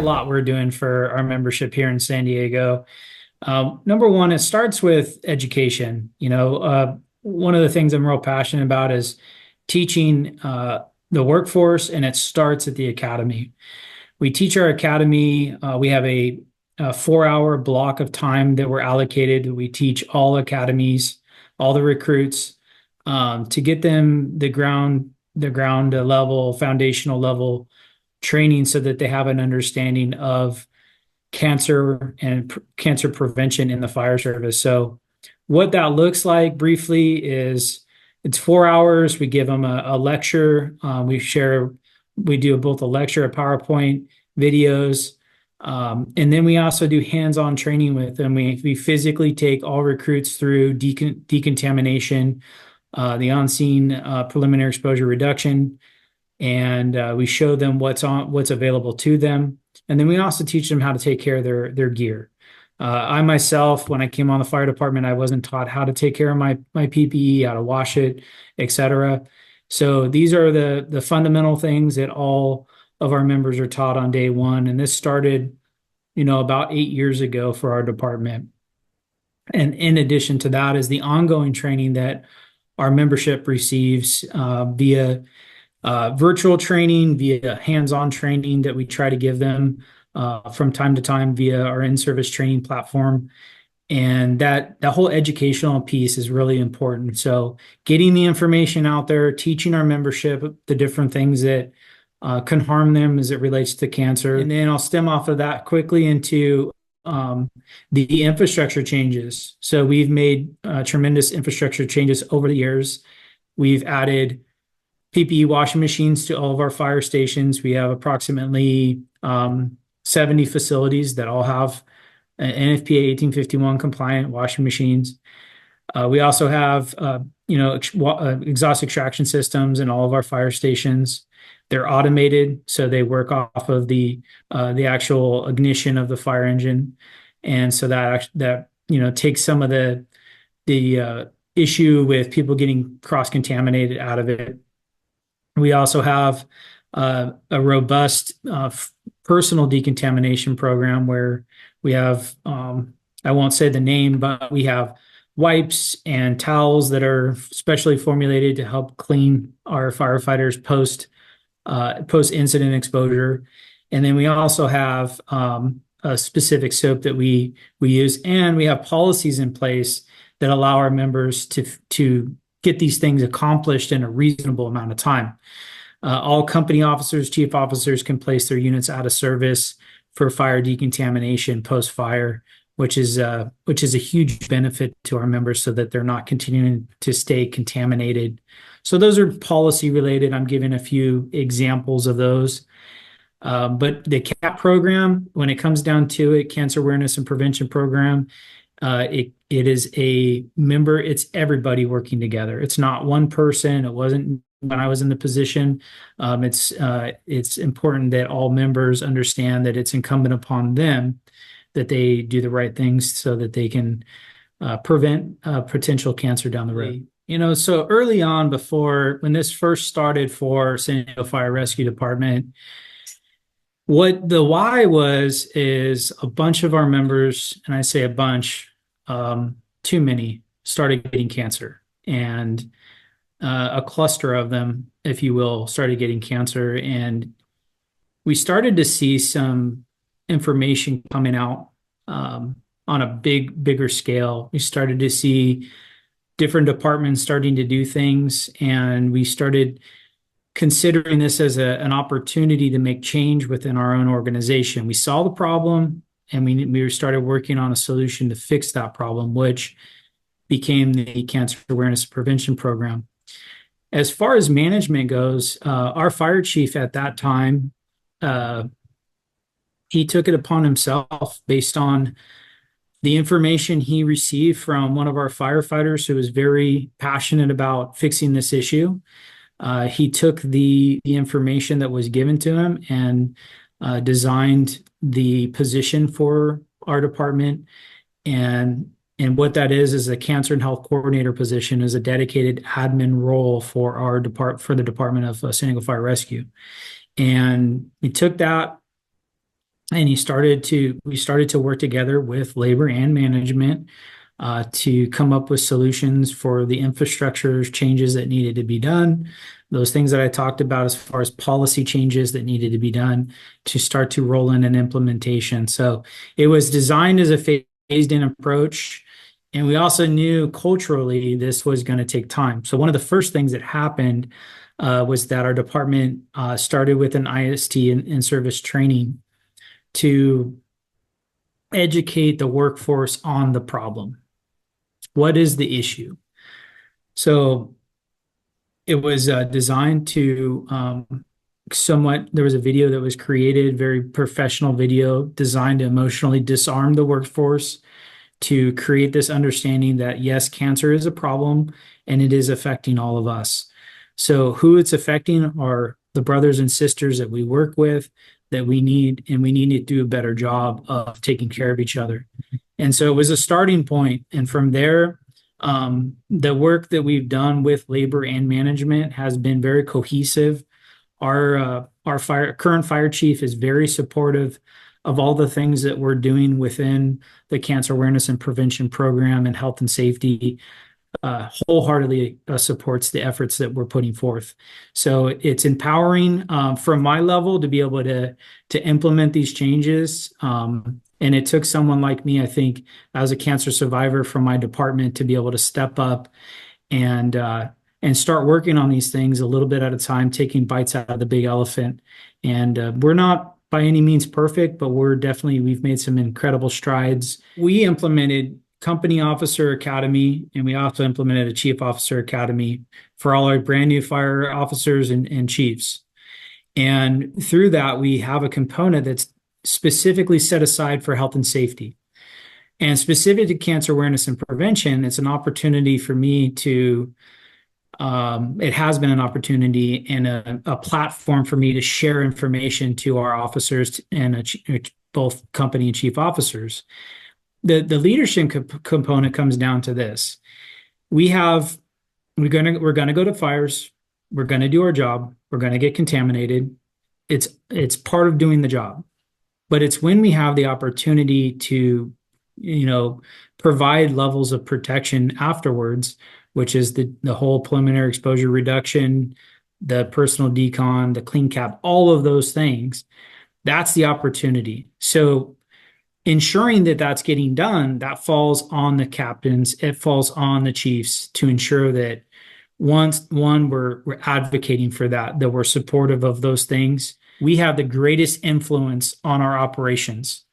lot we're doing for our membership here in San Diego. Number one, it starts with education. One of the things I'm real passionate about is teaching the workforce, and it starts at the academy. We teach our academy. We have a 4-hour block of time that we're allocated. We teach all academies, all the recruits, to get them the ground level, foundational level training so that they have an understanding of cancer and cancer prevention in the fire service. So what that looks like briefly is it's 4 hours. We give them a lecture. We do both a lecture, a PowerPoint, videos, and then we also do hands-on training with them. We physically take all recruits through decontamination, the on-scene preliminary exposure reduction, and we show them what's available to them. And then we also teach them how to take care of their gear. I myself, when I came on the fire department, I wasn't taught how to take care of my PPE, how to wash it, etc. So these are the fundamental things that all of our members are taught on day one. And this started, about 8 years ago for our department. And in addition to that is the ongoing training that our membership receives via virtual training, via hands-on training that we try to give them from time to time via our in-service training platform. And that whole educational piece is really important. So getting the information out there, teaching our membership the different things that can harm them as it relates to cancer. And then I'll stem off of that quickly into the infrastructure changes. So we've made tremendous infrastructure changes over the years. We've added PPE washing machines to all of our fire stations. We have approximately 70 facilities that all have NFPA 1851 compliant washing machines. We also have exhaust extraction systems in all of our fire stations. They're automated, so they work off of the actual ignition of the fire engine, and so that takes some of the issue with people getting cross-contaminated out of it. We also have a robust personal decontamination program where we have, I won't say the name, but we have wipes and towels that are specially formulated to help clean our firefighters post-incident exposure. And then we also have a specific soap that we use, and we have policies in place that allow our members to get these things accomplished in a reasonable amount of time. All company officers, chief officers can place their units out of service for fire decontamination post-fire, which is a huge benefit to our members so that they're not continuing to stay contaminated. So those are policy related. I'm giving a few examples of those. But the CAP program, when it comes down to it, Cancer Awareness and Prevention Program, it is a member, it's everybody working together. It's not one person. It wasn't when I was in the position. It's important that all members understand that it's incumbent upon them that they do the right things so that they can prevent potential cancer down the road. So early on, when this first started for San Diego Fire Rescue Department, what the why is a bunch of our members, and I say a bunch, too many, started getting cancer. And a cluster of them, if you will, started getting cancer. And we started to see some information coming out on a bigger scale. We started to see different departments starting to do things, and we started considering this as an opportunity to make change within our own organization. We saw the problem, and we started working on a solution to fix that problem, which became the Cancer Awareness and Prevention Program. As far as management goes, our fire chief at that time, he took it upon himself based on the information he received from one of our firefighters who was very passionate about fixing this issue. He took the information that was given to him and designed the position for our department. And what that is a cancer and health coordinator position, is a dedicated admin role for the Department of San Diego Fire Rescue. And he took that and we started to work together with labor and management to come up with solutions for the infrastructure changes that needed to be done. Those things that I talked about as far as policy changes that needed to be done to start to roll in an implementation. So it was designed as a phased in approach. And we also knew culturally this was going to take time. So one of the first things that happened was that our department started with an IST in service training to educate the workforce on the problem. What is the issue? So it was designed to somewhat, there was a video that was created, very professional video designed to emotionally disarm the workforce to create this understanding that yes, cancer is a problem and it is affecting all of us. So who it's affecting are the brothers and sisters that we work with, that we need, and we need to do a better job of taking care of each other. And so it was a starting point. And from there, the work that we've done with labor and management has been very cohesive. Our current fire chief is very supportive of all the things that we're doing within the cancer awareness and prevention program and health and safety. Wholeheartedly supports the efforts that we're putting forth. So it's empowering from my level to be able to implement these changes. And it took someone like me, I think, as a cancer survivor from my department to be able to step up and start working on these things a little bit at a time, taking bites out of the big elephant. And we're not by any means perfect, but we've made some incredible strides. We implemented company officer academy, and we also implemented a chief officer academy for all our brand new fire officers and chiefs. And through that, we have a component that's specifically set aside for health and safety. And specific to cancer awareness and prevention, it's an opportunity for me to, it has been an opportunity and a platform for me to share information to our officers and both company and chief officers. The leadership component comes down to this. We're gonna go to fires. We're gonna do our job. We're gonna get contaminated. It's part of doing the job. But it's when we have the opportunity to, provide levels of protection afterwards, which is the whole preliminary exposure reduction, the personal decon, the clean cap, all of those things. That's the opportunity. So ensuring that that's getting done, that falls on the captains, it falls on the chiefs to ensure that we're advocating for that we're supportive of those things. We have the greatest influence on our operations.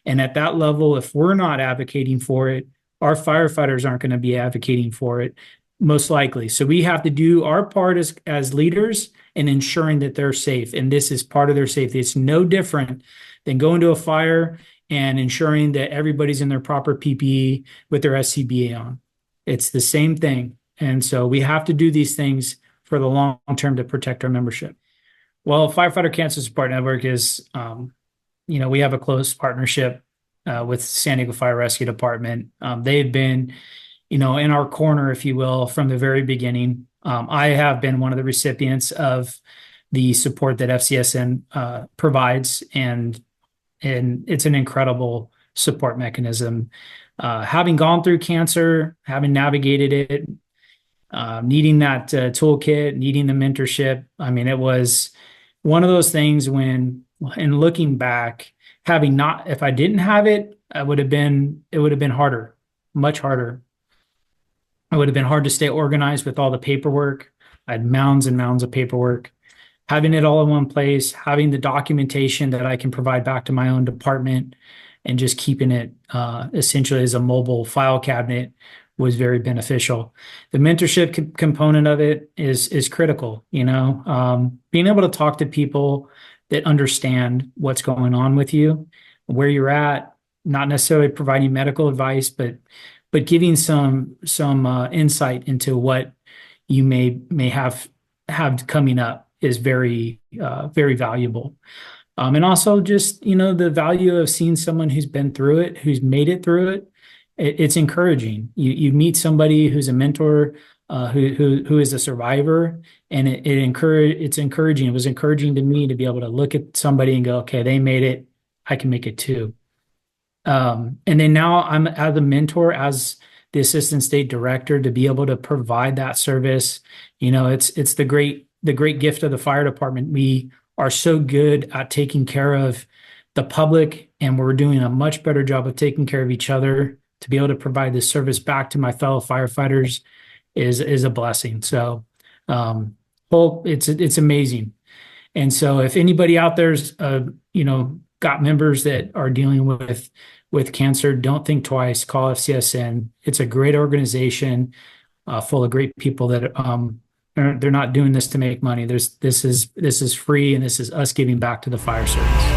And at that level, if we're not advocating for it, our firefighters aren't going to be advocating for it, most likely. So we have to do our part as leaders in ensuring that they're safe. And this is part of their safety. It's no different than going to a fire and ensuring that everybody's in their proper PPE with their SCBA on. It's the same thing. And so we have to do these things for the long term to protect our membership. Well, Firefighter Cancer Support Network is, we have a close partnership with San Diego Fire Rescue Department. They've been, in our corner, if you will, from the very beginning. I have been one of the recipients of the support that FCSN provides, and it's an incredible support mechanism. Having gone through cancer, having navigated it, needing that toolkit, needing the mentorship. I mean, it was one of those things when, in looking back, if I didn't have it, it would have been harder, much harder. It would have been hard to stay organized with all the paperwork. I had mounds and mounds of paperwork. Having it all in one place, having the documentation that I can provide back to my own department, and just keeping it essentially as a mobile file cabinet was very beneficial. The mentorship component of it is critical. Being able to talk to people that understand what's going on with you, where you're at, not necessarily providing medical advice, but giving some insight into what you may have coming up is very very valuable. And also just the value of seeing someone who's been through it, who's made it through it. It's encouraging. You meet somebody who's a mentor, who is a survivor, and it's encouraging. It was encouraging to me to be able to look at somebody and go, okay, they made it. I can make it too. And then now I'm as a mentor, as the assistant state director, to be able to provide that service. It's the great gift of the fire department. We are so good at taking care of the public, and we're doing a much better job of taking care of each other. To be able to provide this service back to my fellow firefighters is a blessing. So, it's amazing. And so if anybody out there's got members that are dealing with cancer, don't think twice. Call FCSN. It's a great organization, full of great people that they're not doing this to make money. This is free, and this is us giving back to the fire service.